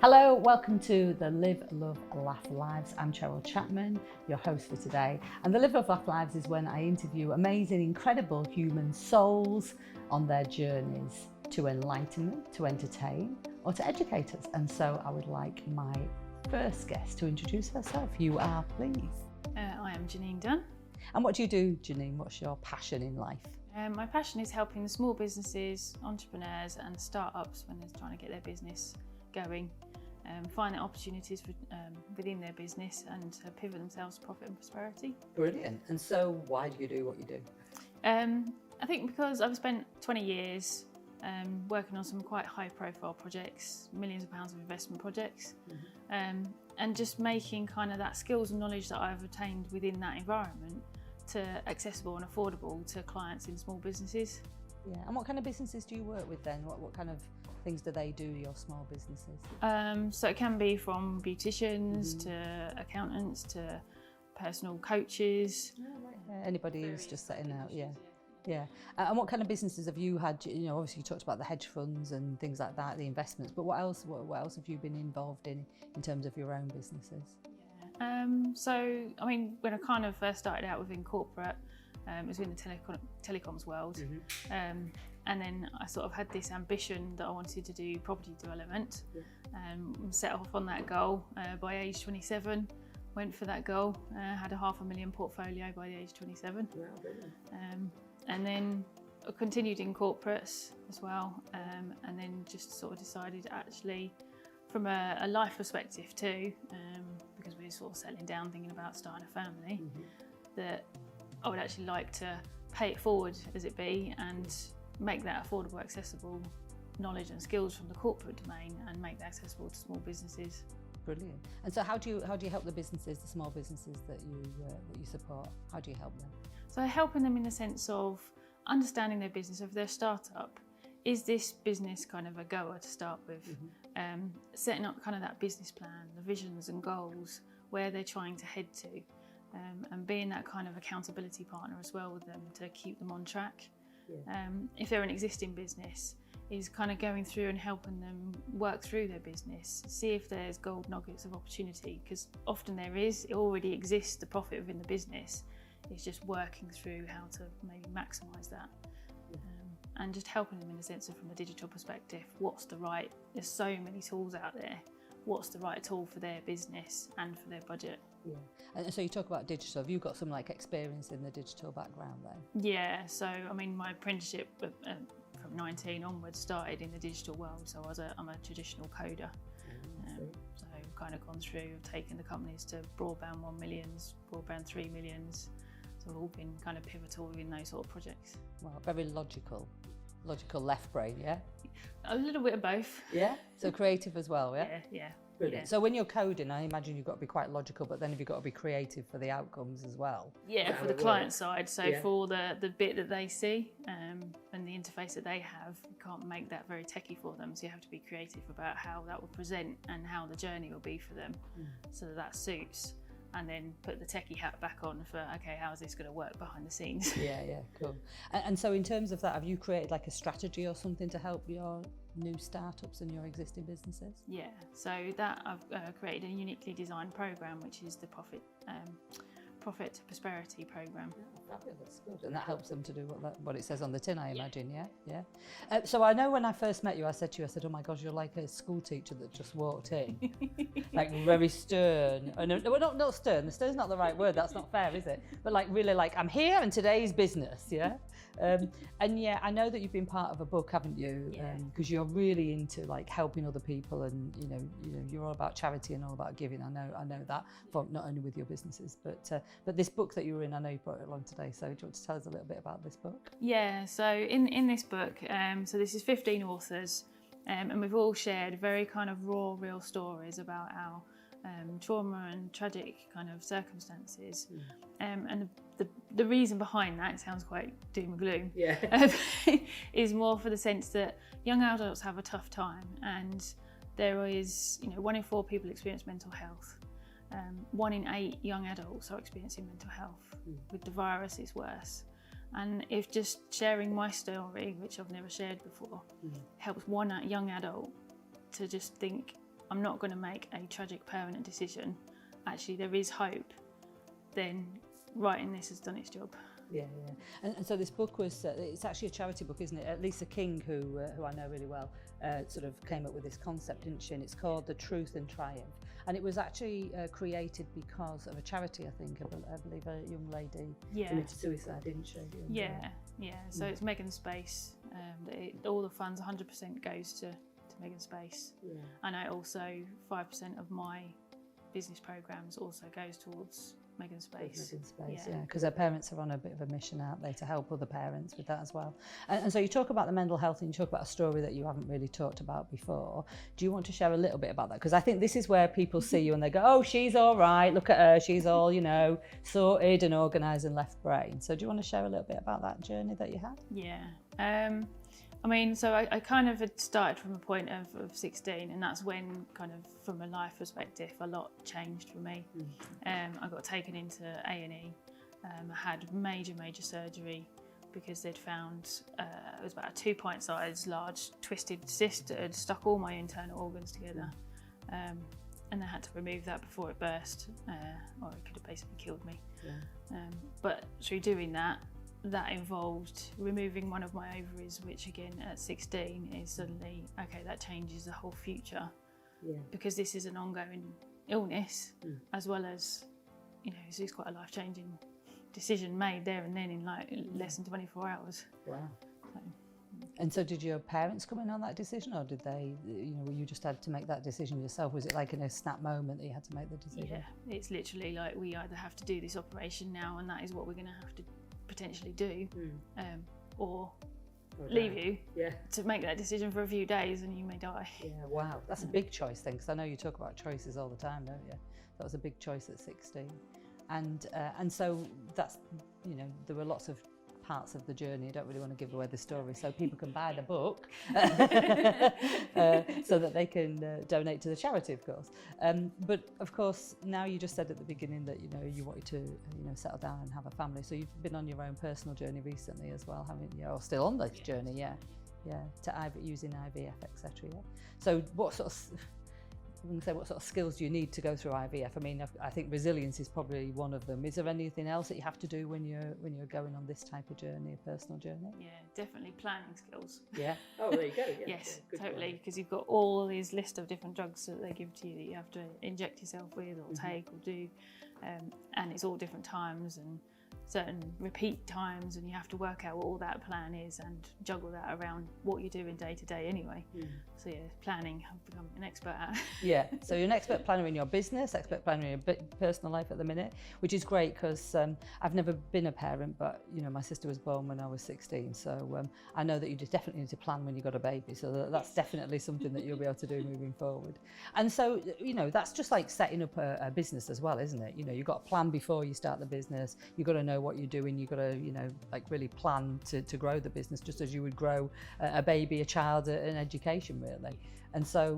Hello, welcome to the Live, Love, Laugh Lives. I'm Cheryl Chapman, your host for today. And the Live, Love, Laugh Lives is when I interview amazing, incredible human souls on their journeys to enlightenment, to entertain, or to educate us. And so I would like my first guest to introduce herself. You are, please. I am Janine Dunn. And what do you do, Janine? What's your passion in life? My passion is helping small businesses, entrepreneurs and startups when they're trying to get their business going, find the opportunities for, within their business and to pivot themselves to profit and prosperity. Brilliant. And so why do you do what you do? I think because I've spent 20 years working on some quite high profile projects, millions of pounds of investment projects, and just making kind of that skills and knowledge that I've attained within that environment to accessible and affordable to clients in small businesses. Yeah, and what kind of businesses do you work with then? What kind of things do they do, your small businesses? So it can be from beauticians to accountants to personal coaches. Anybody who's just setting out, yeah. And what kind of businesses have you had? You know, obviously you talked about the hedge funds and things like that, the investments, but what else have you been involved in terms of your own businesses? So, I mean, when I kind of first started out within corporate, it was in the telecoms world. And then I sort of had this ambition that I wanted to do property development, set off on that goal by age 27, went for that goal, had a $500,000 portfolio by the age of 27. And then I continued in corporates as well, and then just sort of decided actually from a life perspective too, because we were sort of settling down thinking about starting a family, that I would actually like to pay it forward as it be and make that affordable, accessible knowledge and skills from the corporate domain and make that accessible to small businesses. Brilliant. And so how do you help the businesses, the small businesses that you support? How do you help them? So helping them in the sense of understanding their business. If they're a startup, is this business kind of a goer to start with? Setting up kind of that business plan, the visions and goals, where they're trying to head to, and being that kind of accountability partner as well with them to keep them on track. If they're an existing business, is kind of going through and helping them work through their business, see if there's gold nuggets of opportunity, because often there is, it already exists, the profit within the business. It's just working through how to maybe maximise that. And just helping them in the sense of from a digital perspective, there's so many tools out there, what's the right tool for their business and for their budget. Yeah. And so you talk about digital, have you got some experience in the digital background then? Yeah, so I mean my apprenticeship from 19 onwards started in the digital world, so I'm a traditional coder. So I've kind of gone through, taken the companies to broadband 1 millions, broadband 3 millions, so we've all been kind of pivotal in those sort of projects. Well, very logical left brain, yeah? A little bit of both. Yeah? So creative as well, yeah? Yeah. Brilliant. So when you're coding, I imagine you've got to be quite logical, but then have you got to be creative for the outcomes as well? Yeah, for the client side. So for the bit that they see and the interface that they have, you can't make that very techie for them. So you have to be creative about how that will present and how the journey will be for them, so that suits. And then put the techie hat back on for, okay, how is this going to work behind the scenes? Yeah, cool. And so in terms of that, have you created a strategy or something to help your new startups and your existing businesses? Yeah, so that I've created a uniquely designed program, which is the Profit to Prosperity program. Fabulous, good. And that helps them to do what it says on the tin, I imagine, yeah? So I know when I first met you, I said, oh my gosh, you're like a school teacher that just walked in. Very stern. Well, not stern, stern's not the right word, that's not fair, is it? But really I'm here and today's business, yeah? And yeah, I know that you've been part of a book, haven't you? Because you're really into helping other people, and you know you're all about charity and all about giving. I know that from not only with your businesses, but this book that you were in, I know you brought it along today. So do you want to tell us a little bit about this book? Yeah. So in this book, so this is 15 authors, and we've all shared very kind of raw, real stories about our trauma and tragic kind of circumstances, and the reason behind that, it sounds quite doom and gloom, is more for the sense that young adults have a tough time, and there is 1 in 4 people experience mental health. 1 in 8 young adults are experiencing mental health. With the virus, it's worse. And if just sharing my story, which I've never shared before, helps one young adult to just think, I'm not going to make a tragic permanent decision. Actually, there is hope. Then writing this has done its job. Yeah. And so this book was, it's actually a charity book, isn't it? Lisa King, who I know really well, sort of came up with this concept, didn't she? And it's called The Truth and Triumph. And it was actually created because of a charity, I think. I believe a young lady committed suicide, didn't she? Yeah. So it's Megan's Space. All the funds, 100% goes to Megan's Space. Yeah. And I also, 5% of my business programs also goes towards Megan's Space. Yeah, because her parents are on a bit of a mission, aren't they, to help other parents with that as well. And so you talk about the mental health and you talk about a story that you haven't really talked about before. Do you want to share a little bit about that? Because I think this is where people see you and they go, oh, she's all right, look at her, she's all, sorted and organised and left brain. So do you want to share a little bit about that journey that you had? Yeah. So I kind of had started from a point of 16, and that's when kind of from a life perspective a lot changed for me. I got taken into A&E. I had major surgery because they'd found it was about a 2-pint size large twisted cyst that had stuck all my internal organs together, and they had to remove that before it burst, or it could have basically killed me. But through doing that involved removing one of my ovaries, which again at 16 is suddenly, okay, that changes the whole future. Because this is an ongoing illness, as well as, it's quite a life-changing decision made there and then in like less than 24 hours. Wow. And so did your parents come in on that decision, or did they, you just had to make that decision yourself? Was it like in a snap moment that you had to make the decision? Yeah, it's literally like, we either have to do this operation now and that is what we're going to have to potentially do, or leave you to make that decision for a few days and you may die. Yeah, wow, that's a big choice then, because I know you talk about choices all the time, don't you? That was a big choice at 16, and so that's, there were lots of parts of the journey. I don't really want to give away the story, so people can buy the book so that they can donate to the charity, of course. But of course, now you just said at the beginning that you wanted to settle down and have a family. So you've been on your own personal journey recently as well, haven't you? Or still on this journey, to using IVF, etc. So what sort of skills do you need to go through IVF? I mean, I think resilience is probably one of them. Is there anything else that you have to do when you're going on this type of journey, a personal journey? Yeah, definitely planning skills. Yeah. Oh, there you go. Yeah. Yes, totally. Because you've got all these list of different drugs that they give to you that you have to inject yourself with or take or do, and it's all different times and certain repeat times, and you have to work out what all that plan is and juggle that around what you're doing day to day anyway. So planning, I've become an expert at. Yeah, so you're an expert planner in your business, expert planner in your personal life at the minute, which is great because I've never been a parent, but my sister was born when I was 16, so I know that you just definitely need to plan when you've got a baby, so that's definitely something that you'll be able to do moving forward. And so that's just like setting up a business as well, isn't it? You've got a plan before you start the business. You've got to know what you're doing. You've got to really plan to grow the business, just as you would grow a baby, a child, an education, really. And so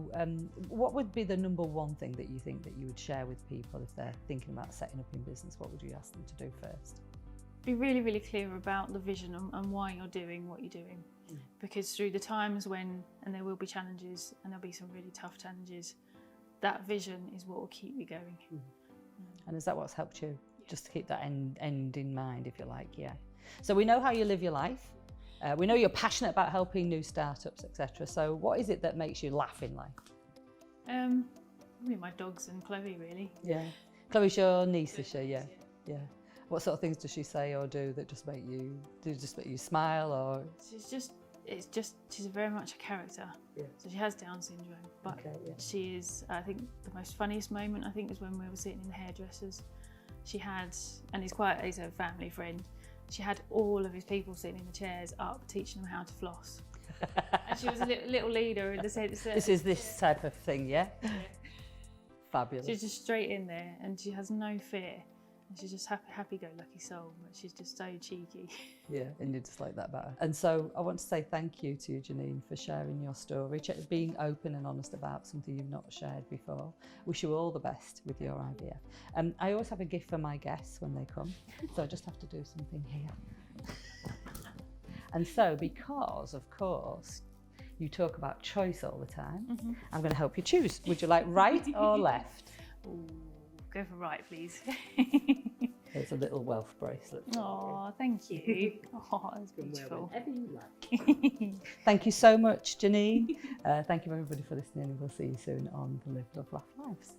what would be the number one thing that you think that you would share with people if they're thinking about setting up in business? What would you ask them to do first? Be really, really clear about the vision and why you're doing what you're doing. Because through the times when, and there will be challenges, and there'll be some really tough challenges, that vision is what will keep you going. And is that what's helped you? Just to keep that end in mind, if you like, yeah. So we know how you live your life. We know you're passionate about helping new startups, etc. So what is it that makes you laugh in life? Probably my dogs and Chloe, really. Yeah. Chloe's your niece, is she? Yeah. What sort of things does she say or do that just make you smile, or? She's very much a character. Yeah. So she has Down syndrome, but she is, I think the most funniest moment, was when we were sitting in the hairdressers. She had, and he's a family friend, she had all of his people sitting in the chairs up, teaching them how to floss. And she was a little leader in the sense that... This is this type of thing, yeah? Fabulous. She's just straight in there, and she has no fear. And she's just happy-go-lucky soul, but she's just so cheeky. Yeah, and you just like that better. And so I want to say thank you to you, Janine, for sharing your story, being open and honest about something you've not shared before. Wish you all the best with your IVF. I always have a gift for my guests when they come, so I just have to do something here. And so, because, of course, You talk about choice all the time. I'm going to help you choose. Would you like right or left? Ooh, go for right, please. There's a little wealth bracelet. Oh, thank you. Oh, that's beautiful. Whatever you like. Thank you so much, Janine. Thank you everybody for listening, and we'll see you soon on the Live, Love, Laugh Lives.